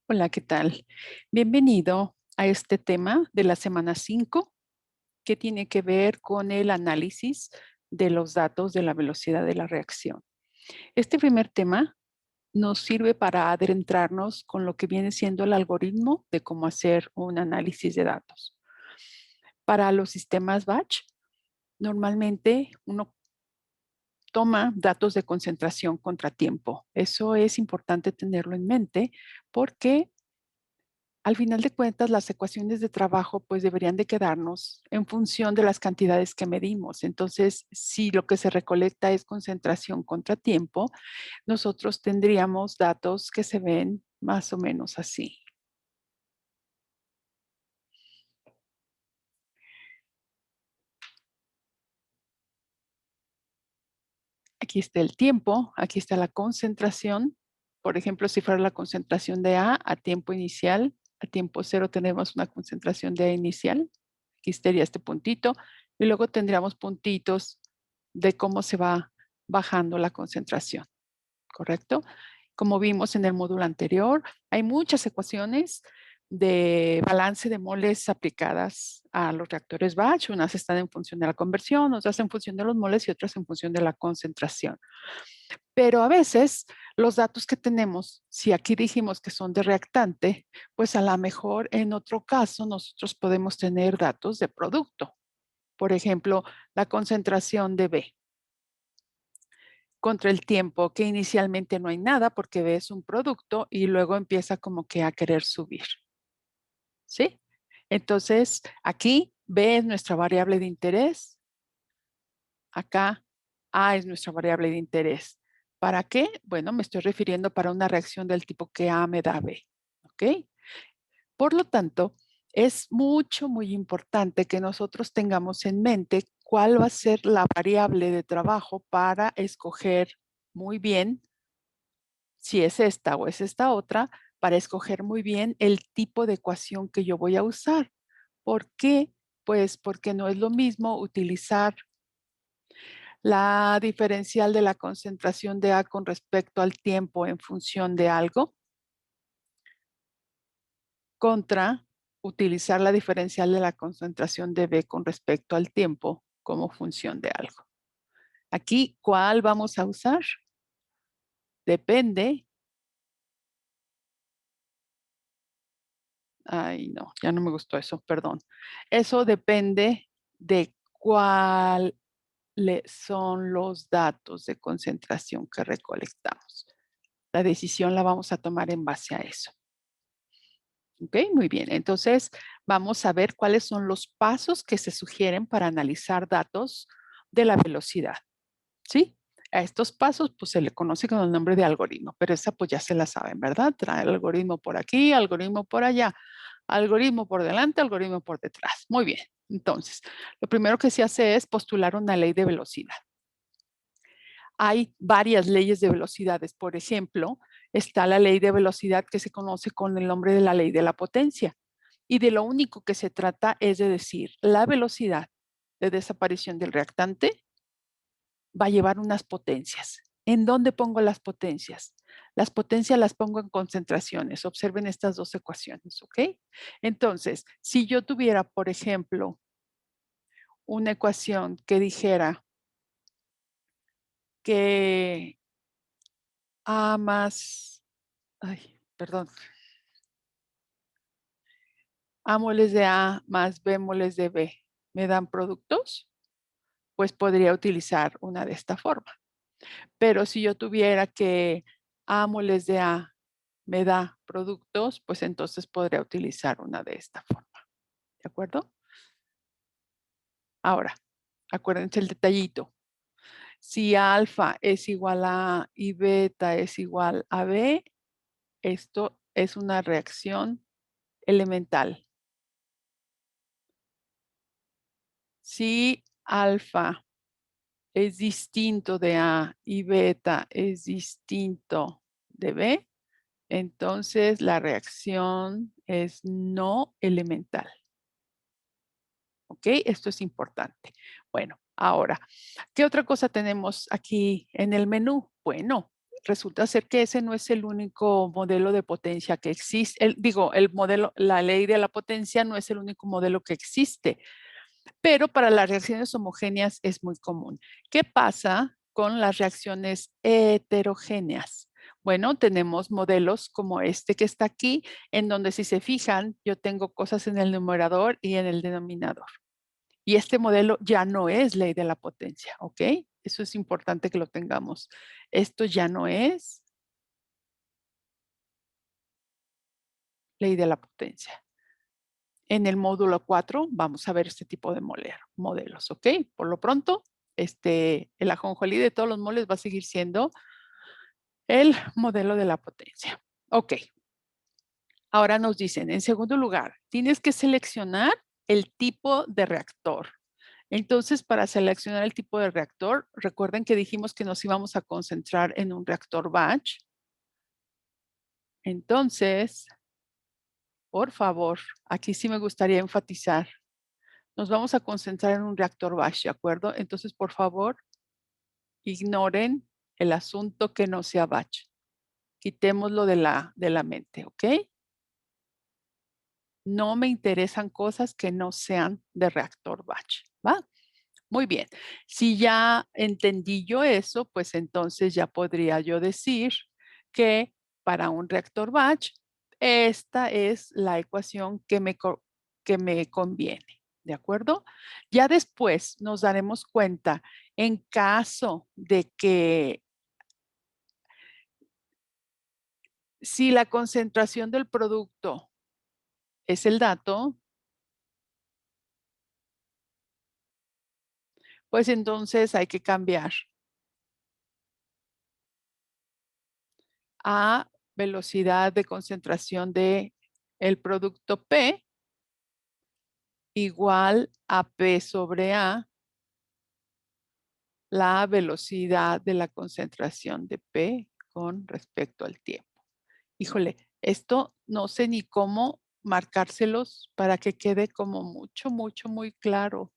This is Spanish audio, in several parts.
Hola, ¿qué tal? Bienvenido a este tema de la semana 5, que tiene que ver con el análisis de los datos de la velocidad de la reacción. Este primer tema nos sirve para adentrarnos con lo que viene siendo el algoritmo de cómo hacer un análisis de datos. Para los sistemas batch, normalmente uno toma datos de concentración contra tiempo. Eso es importante tenerlo en mente porque al final de cuentas, las ecuaciones de trabajo pues deberían de quedarnos en función de las cantidades que medimos. Entonces, si lo que se recolecta es concentración contra tiempo, nosotros tendríamos datos que se ven más o menos así. Aquí está el tiempo, aquí está la concentración. Por ejemplo, si fuera la concentración de A tiempo inicial, a tiempo cero tenemos una concentración de A inicial. Aquí estaría este puntito y luego tendríamos puntitos de cómo se va bajando la concentración, ¿correcto? Como vimos en el módulo anterior, hay muchas ecuaciones de balance de moles aplicadas a los reactores batch. Unas están en función de la conversión, otras en función de los moles y otras en función de la concentración. Pero a veces los datos que tenemos, si aquí dijimos que son de reactante, pues a lo mejor en otro caso nosotros podemos tener datos de producto. Por ejemplo, la concentración de B contra el tiempo, que inicialmente no hay nada porque B es un producto y luego empieza como que a querer subir, ¿sí? Entonces, aquí B es nuestra variable de interés, acá A es nuestra variable de interés. ¿Para qué? Bueno, me estoy refiriendo para una reacción del tipo que A me da B, ¿ok? Por lo tanto, es muy importante que nosotros tengamos en mente cuál va a ser la variable de trabajo para escoger muy bien si es esta o es esta otra, para escoger muy bien el tipo de ecuación que yo voy a usar. ¿Por qué? Pues porque no es lo mismo utilizar la diferencial de la concentración de A con respecto al tiempo en función de algo contra utilizar la diferencial de la concentración de B con respecto al tiempo como función de algo. Aquí, ¿cuál vamos a usar? Depende. Ay, no, ya no me gustó eso, perdón. Eso depende de cuáles son los datos de concentración que recolectamos. La decisión la vamos a tomar en base a eso. Ok, muy bien. Entonces, vamos a ver cuáles son los pasos que se sugieren para analizar datos de la velocidad. ¿Sí? A estos pasos, pues se le conoce con el nombre de algoritmo, pero esa pues ya se la saben, ¿verdad? Trae el algoritmo por aquí, algoritmo por allá, algoritmo por delante, algoritmo por detrás. Muy bien. Entonces, lo primero que se hace es postular una ley de velocidad. Hay varias leyes de velocidades. Por ejemplo, está la ley de velocidad que se conoce con el nombre de la ley de la potencia. Y de lo único que se trata es de decir, la velocidad de desaparición del reactante va a llevar unas potencias. ¿En dónde pongo las potencias? Las potencias las pongo en concentraciones. Observen estas dos ecuaciones, ¿ok? Entonces, si yo tuviera, por ejemplo, una ecuación que dijera que A más, ay, perdón, A moles de A más B moles de B me dan productos, pues podría utilizar una de esta forma. Pero si yo tuviera que A moles de A me da productos, pues entonces podría utilizar una de esta forma. ¿De acuerdo? Ahora, acuérdense el detallito. Si alfa es igual a A y beta es igual a B, esto es una reacción elemental. Si alfa es distinto de A y beta es distinto de B, entonces la reacción es no elemental. ¿Ok? Esto es importante. Bueno, ahora, ¿qué otra cosa tenemos aquí en el menú? Bueno, resulta ser que ese no es el único modelo de potencia que existe. El modelo, la ley de la potencia no es el único modelo que existe, pero para las reacciones homogéneas es muy común. ¿Qué pasa con las reacciones heterogéneas? Bueno, tenemos modelos como este que está aquí, en donde si se fijan, yo tengo cosas en el numerador y en el denominador. Y este modelo ya no es ley de la potencia, ¿ok? Eso es importante que lo tengamos. Esto ya no es ley de la potencia. En el módulo 4 vamos a ver este tipo de modelos, ¿ok? Por lo pronto, el ajonjolí de todos los moles va a seguir siendo el modelo de la potencia. Ok, ahora nos dicen, en segundo lugar, tienes que seleccionar el tipo de reactor. Entonces, para seleccionar el tipo de reactor, recuerden que dijimos que nos íbamos a concentrar en un reactor batch. Entonces, por favor, aquí sí me gustaría enfatizar. Nos vamos a concentrar en un reactor batch, ¿de acuerdo? Entonces, por favor, ignoren el asunto que no sea batch. Quitémoslo de la mente, ¿ok? No me interesan cosas que no sean de reactor batch, ¿va? Muy bien. Si ya entendí yo eso, pues entonces ya podría yo decir que para un reactor batch, esta es la ecuación que me conviene, ¿de acuerdo? Ya después nos daremos cuenta en caso de que si la concentración del producto es el dato, pues entonces hay que cambiar a velocidad de concentración de el producto P igual a P sobre A, la velocidad de la concentración de P con respecto al tiempo. Híjole, esto no sé ni cómo marcárselos para que quede como muy claro.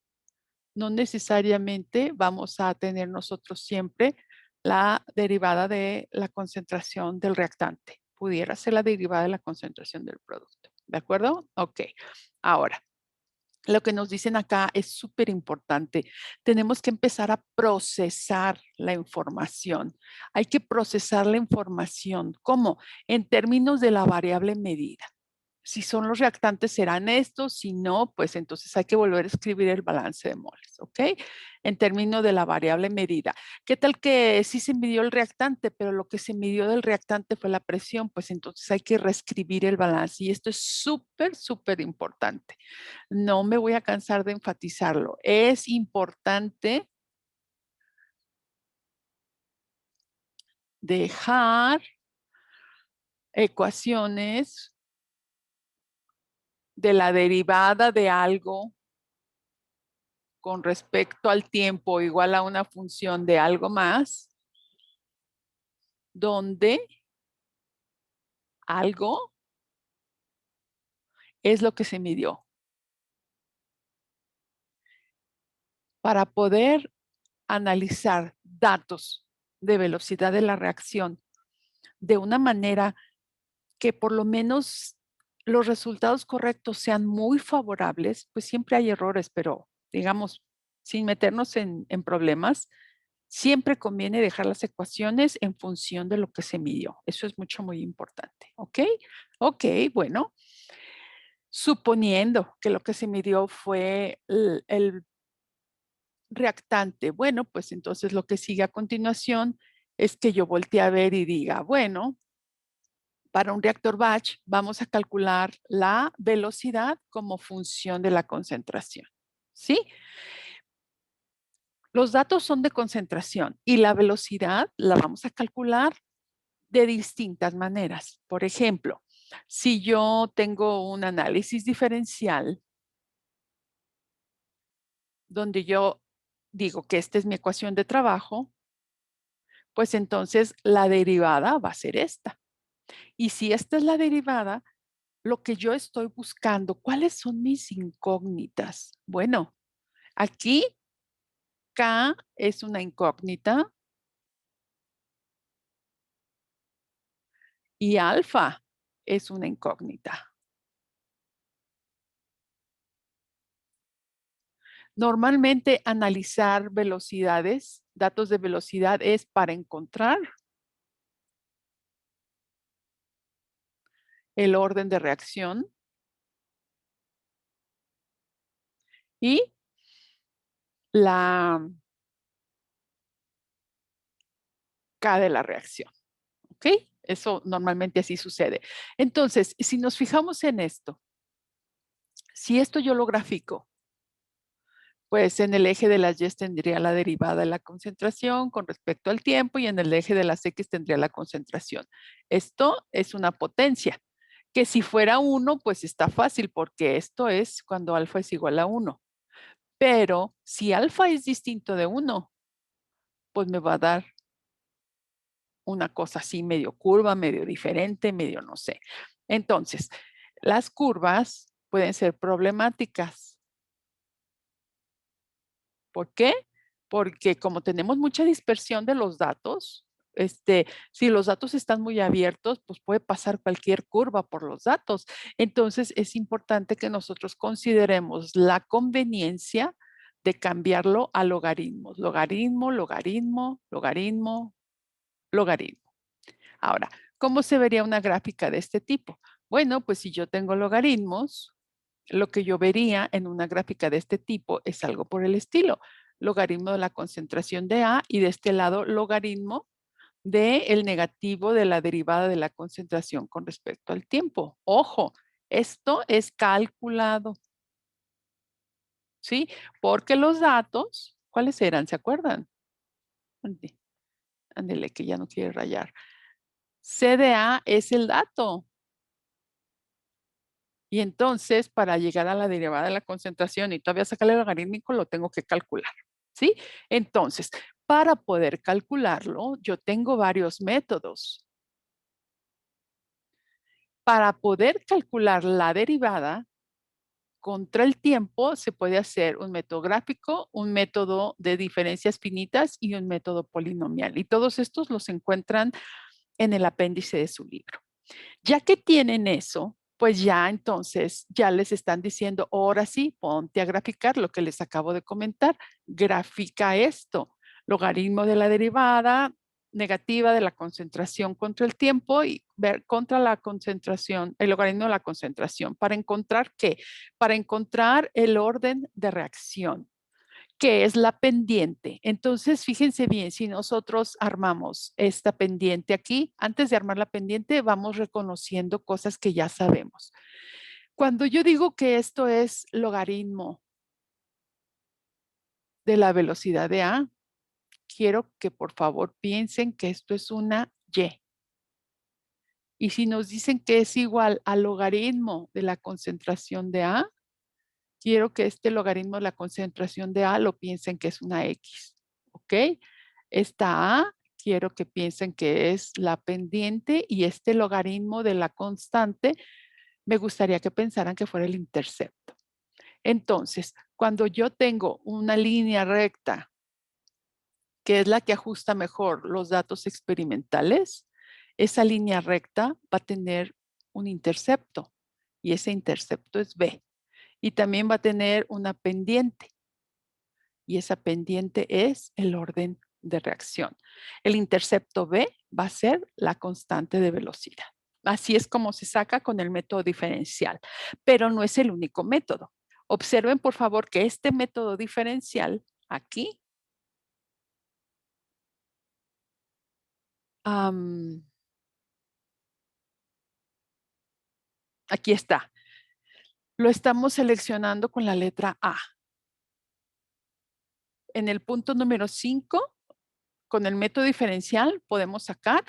No necesariamente vamos a tener nosotros siempre la derivada de la concentración del reactante. Pudiera ser la derivada de la concentración del producto. ¿De acuerdo? Ok. Ahora, lo que nos dicen acá es súper importante. Tenemos que empezar a procesar la información. Hay que procesar la información. ¿Cómo? En términos de la variable medida. Si son los reactantes, serán estos. Si no, pues entonces hay que volver a escribir el balance de moles, ¿ok? En términos de la variable medida. ¿Qué tal que sí se midió el reactante, pero lo que se midió del reactante fue la presión? Pues entonces hay que reescribir el balance. Y esto es súper importante. No me voy a cansar de enfatizarlo. Es importante dejar ecuaciones de la derivada de algo con respecto al tiempo igual a una función de algo más, donde algo es lo que se midió. Para poder analizar datos de velocidad de la reacción de una manera que por lo menos los resultados correctos sean muy favorables, pues siempre hay errores, pero digamos, sin meternos en problemas, siempre conviene dejar las ecuaciones en función de lo que se midió. Eso es muy importante. ¿Ok? Ok, bueno. Suponiendo que lo que se midió fue el reactante, bueno, pues entonces lo que sigue a continuación es que yo voltee a ver y diga, bueno, para un reactor batch vamos a calcular la velocidad como función de la concentración. ¿Sí? Los datos son de concentración y la velocidad la vamos a calcular de distintas maneras. Por ejemplo, si yo tengo un análisis diferencial donde yo digo que esta es mi ecuación de trabajo, pues entonces la derivada va a ser esta. Y si esta es la derivada, lo que yo estoy buscando, ¿cuáles son mis incógnitas? Bueno, aquí K es una incógnita, y alfa es una incógnita. Normalmente analizar velocidades, datos de velocidad es para encontrar el orden de reacción y la K de la reacción, ¿ok? Eso normalmente así sucede. Entonces, si nos fijamos en esto, si esto yo lo grafico, pues en el eje de las Y tendría la derivada de la concentración con respecto al tiempo y en el eje de las X tendría la concentración. Esto es una potencia, que si fuera 1, pues está fácil porque esto es cuando alfa es igual a 1. Pero si alfa es distinto de 1, pues me va a dar una cosa así medio curva, medio diferente, medio no sé. Entonces, las curvas pueden ser problemáticas. ¿Por qué? Porque como tenemos mucha dispersión de los datos, si los datos están muy abiertos, pues puede pasar cualquier curva por los datos. Entonces, es importante que nosotros consideremos la conveniencia de cambiarlo a logaritmos. Logaritmo, logaritmo, logaritmo, logaritmo. Ahora, ¿cómo se vería una gráfica de este tipo? Bueno, pues si yo tengo logaritmos, lo que yo vería en una gráfica de este tipo es algo por el estilo. Logaritmo de la concentración de A y de este lado logaritmo del negativo de la derivada de la concentración con respecto al tiempo. Ojo, esto es calculado, ¿sí? Porque los datos, ¿cuáles eran? ¿Se acuerdan? Ándele, que ya no quiere rayar. CDA es el dato. Y entonces, para llegar a la derivada de la concentración y todavía sacarle el logarítmico, lo tengo que calcular, ¿sí? Entonces, para poder calcularlo, yo tengo varios métodos. Para poder calcular la derivada contra el tiempo, se puede hacer un método gráfico, un método de diferencias finitas y un método polinomial. Y todos estos los encuentran en el apéndice de su libro. Ya que tienen eso, pues ya entonces ya les están diciendo, ahora sí, ponte a graficar lo que les acabo de comentar. Grafica esto, logaritmo de la derivada negativa de la concentración contra el tiempo y ver contra la concentración, el logaritmo de la concentración. ¿Para encontrar qué? Para encontrar el orden de reacción, que es la pendiente. Entonces, fíjense bien, si nosotros armamos esta pendiente aquí, antes de armar la pendiente, vamos reconociendo cosas que ya sabemos. Cuando yo digo que esto es logaritmo de la velocidad de A, quiero que por favor piensen que esto es una Y. Y si nos dicen que es igual al logaritmo de la concentración de A, quiero que este logaritmo de la concentración de A lo piensen que es una X. ¿Ok? Esta A quiero que piensen que es la pendiente y este logaritmo de la constante me gustaría que pensaran que fuera el intercepto. Entonces, cuando yo tengo una línea recta, que es la que ajusta mejor los datos experimentales, esa línea recta va a tener un intercepto y ese intercepto es B. Y también va a tener una pendiente y esa pendiente es el orden de reacción. El intercepto B va a ser la constante de velocidad. Así es como se saca con el método diferencial, pero no es el único método. Observen, por favor, que este método diferencial aquí, aquí está. Lo estamos seleccionando con la letra A. En el punto número 5, con el método diferencial, podemos sacar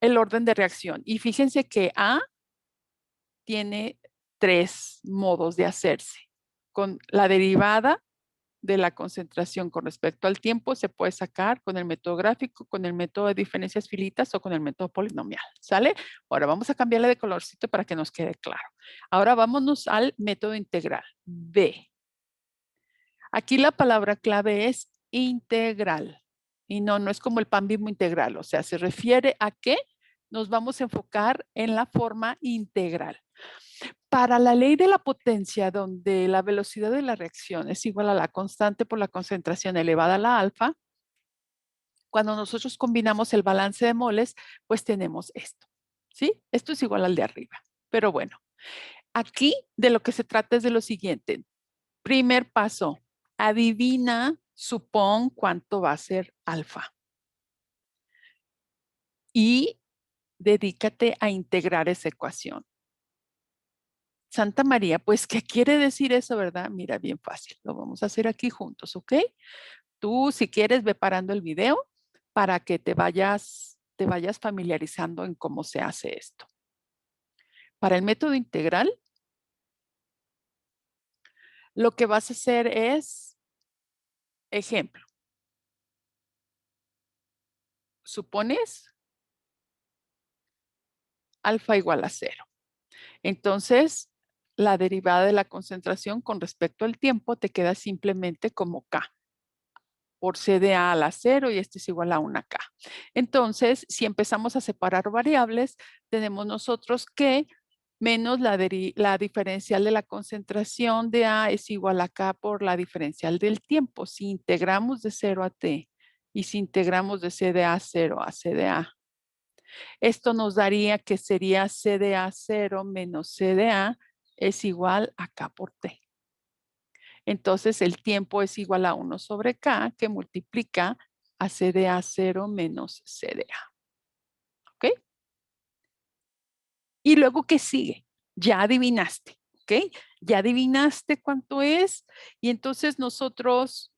el orden de reacción. Y fíjense que A tiene 3 modos de hacerse. Con la derivada de la concentración con respecto al tiempo se puede sacar con el método gráfico, con el método de diferencias finitas o con el método polinomial. ¿Sale? Ahora vamos a cambiarle de colorcito para que nos quede claro. Ahora vámonos al método integral. B. Aquí la palabra clave es integral. Y no es como el pan Bimbo integral. O sea, se refiere a que nos vamos a enfocar en la forma integral. Para la ley de la potencia, donde la velocidad de la reacción es igual a la constante por la concentración elevada a la alfa, cuando nosotros combinamos el balance de moles, pues tenemos esto, ¿sí? Esto es igual al de arriba. Pero bueno, aquí de lo que se trata es de lo siguiente. Primer paso, adivina, supón cuánto va a ser alfa. Y dedícate a integrar esa ecuación. Santa María, pues, ¿qué quiere decir eso, verdad? Mira, bien fácil. Lo vamos a hacer aquí juntos, ¿ok? Tú, si quieres, ve parando el video para que te vayas familiarizando en cómo se hace esto. Para el método integral, lo que vas a hacer es, ejemplo, supones alfa igual a cero. Entonces, la derivada de la concentración con respecto al tiempo te queda simplemente como K por C de A a la cero y este es igual a una K. Entonces, si empezamos a separar variables, tenemos nosotros que menos la diferencial de la concentración de A es igual a K por la diferencial del tiempo. Si integramos de 0 a T y si integramos de C de A0 a C de A, esto nos daría que sería C de A0 menos C de A es igual a K por T. Entonces, el tiempo es igual a 1 sobre K que multiplica a C de A0 menos C de A. ¿Ok? Y luego, ¿qué sigue? Ya adivinaste, ¿ok? Ya adivinaste cuánto es y entonces nosotros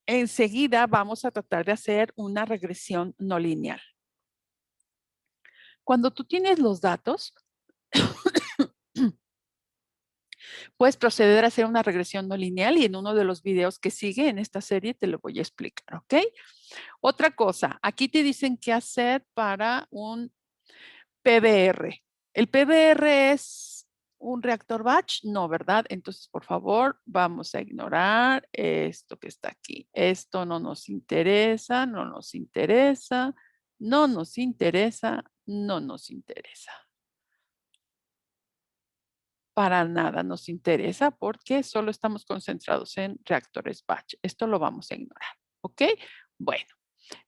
enseguida vamos a tratar de hacer una regresión no lineal. Cuando tú tienes los datos, puedes proceder a hacer una regresión no lineal y en uno de los videos que sigue en esta serie te lo voy a explicar, ¿ok? Otra cosa, aquí te dicen qué hacer para un PBR. ¿El PBR es un reactor batch? No, ¿verdad? Entonces, por favor, vamos a ignorar esto que está aquí. Esto no nos interesa, no nos interesa, no nos interesa, no nos interesa. Para nada nos interesa porque solo estamos concentrados en reactores batch. Esto lo vamos a ignorar, ¿ok? Bueno,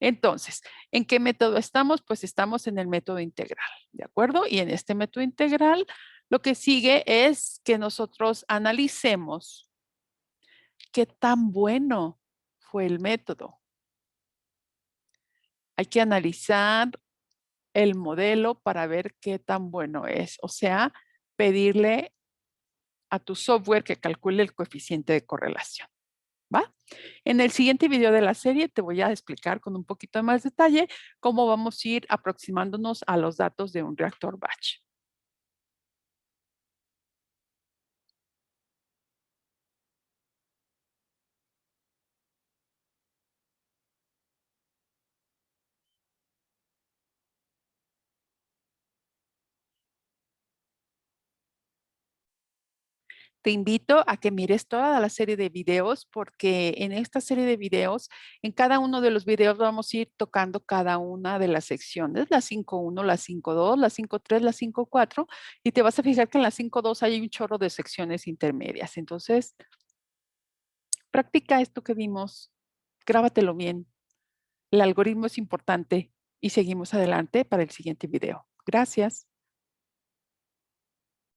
entonces, ¿en qué método estamos? Pues estamos en el método integral, ¿de acuerdo? Y en este método integral, lo que sigue es que nosotros analicemos qué tan bueno fue el método. Hay que analizar el modelo para ver qué tan bueno es. O sea, pedirle a tu software que calcule el coeficiente de correlación, ¿va? En el siguiente video de la serie te voy a explicar con un poquito más detalle cómo vamos a ir aproximándonos a los datos de un reactor batch. Te invito a que mires toda la serie de videos porque en esta serie de videos, en cada uno de los videos vamos a ir tocando cada una de las secciones, la 5.1, la 5.2, la 5.3, la 5.4 y te vas a fijar que en la 5.2 hay un chorro de secciones intermedias. Entonces, practica esto que vimos, grábatelo bien. El algoritmo es importante y seguimos adelante para el siguiente video. Gracias.